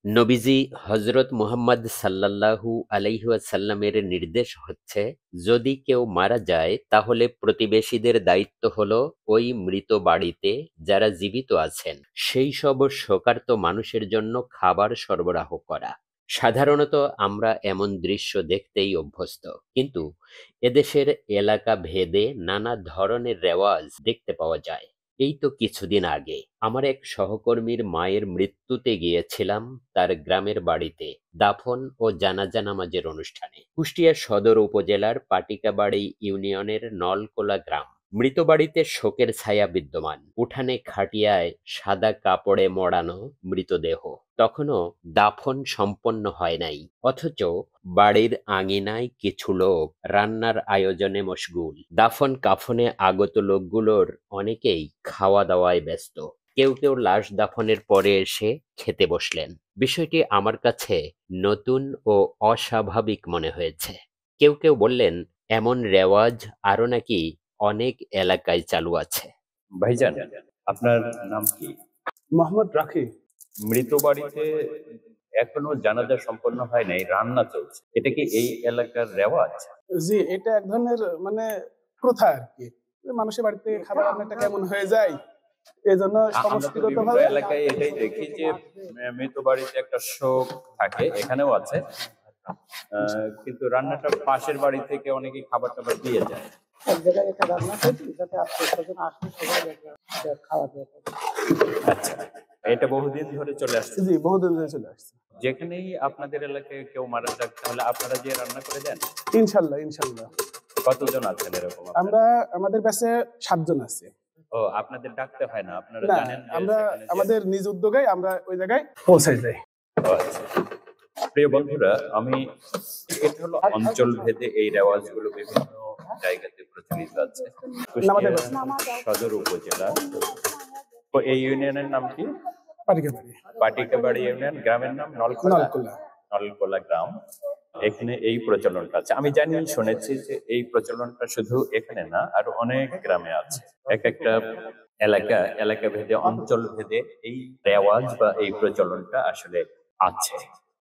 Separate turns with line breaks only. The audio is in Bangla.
নবীজি হজরত মুহাম্মদ সাল্লাল্লাহু আলাইহি ওয়াসাল্লামের নির্দেশ হচ্ছে, যদি কেউ মারা যায় তাহলে প্রতিবেশীদের দায়িত্ব হলো ওই মৃত বাড়িতে যারা জীবিত আছেন সেই সব শোকার্ত মানুষের জন্য খাবার সরবরাহ করা। সাধারণত আমরা এমন দৃশ্য দেখতেই অভ্যস্ত, কিন্তু এদেশের এলাকা ভেদে নানা ধরনের রেওয়াজ দেখতে পাওয়া যায়। এই তো কিছুদিন আগে আমার এক সহকর্মীর মায়ের মৃত্যুতে গিয়েছিলাম তার গ্রামের বাড়িতে দাফন ও জানাজা নামাজের অনুষ্ঠানে। কুষ্টিয়া সদর উপজেলার পাটিকাবাড়ি ইউনিয়নের নলকোলা গ্রাম। মৃত বাড়িতে শোকের ছায়া বিদ্যমান, উঠানে খাটিয়ায় সাদা কাপড়ে মোড়ানো মৃতদেহ। তখনও দাফন সম্পন্ন হয় নাই, অথচ বাড়ির আঙিনায় কিছু লোক রান্নার আয়োজনে মশগুল। দাফন কাফনে আগত লোকগুলোর অনেকেই খাওয়া দাওয়ায় ব্যস্ত। কেউ কেউ লাশ দাফনের পরে এসে খেতে বসলেন। বিষয়টি আমার কাছে নতুন ও অস্বাভাবিক মনে হয়েছে। কেউ কেউ বললেন, এমন রেওয়াজ আরো নাকি অনেক এলাকায় চালু আছে।
ভাইজান, আপনার নাম কি?
মোহাম্মদ রাখি।
মৃত বাড়িতে এখনো জানাজা সম্পন্ন হয় নাই, রান্না চলছে, এটা কি এই এলাকার রেওয়াজ?
জি, এটা এক ধরনের প্রথা আর কি। মানুষের বাড়িতে খাবার রান্নাটা কেমন হয়ে যায়, এই জন্য সমষ্টিগতভাবে
এলাকায় এটাই দেখি যে মৃত বাড়িতে একটা শোক থাকে, এখানেও আছে, কিন্তু রান্নাটা পাশের বাড়ি থেকে অনেকে খাবার টাবার দিয়ে যায়।
এক জায়গায় একটা রান্না করছি যাতে আত্মীয় স্বজন আসলে সবাই খাওয়া দাওয়া করে।
আচ্ছা, এটা বহুদিন ধরে চলে আসছে?
জি, বহুদিন ধরে চলে আসছে।
যেখানেই আপনাদের এলাকায় কেউ মারা যাক তাহলে আপনারা যে রান্না করে দেন?
ইনশাল্লাহ ইনশাল্লাহ।
কতজন আছেন এরকম?
আমরা আমাদের ব্যাচে 7 জন আছি।
ও, আপনাদের ডাকতে হয় না, আপনারা
না,
জানেন?
আমরা আমাদের নিজ উদ্যোগে আমরা ওই জায়গায় পৌঁছে যাই।
প্রিয় বন্ধুরা, এটা হলো অঞ্চল ভেদে এই রেওয়াজগুলো বিভিন্ন জায়গাতে প্রচলিত আছে। সদর উপজেলা। তো এই ইউনিয়নের নাম কি?
পাটিকাবাড়ি।
পাটিকাবাড়ি ইউনিয়ন, গ্রামের নাম নলকোলা গ্রাম। এখানে এই প্রচলনটা আছে। আমি জানি, শুনেছি যে এই প্রচলনটা শুধু এখানে না, আর অনেক গ্রামে আছে। এক একটা এলাকা ভেদে, অঞ্চল ভেদে এই রেওয়াজ বা এই প্রচলনটা আসলে আছে।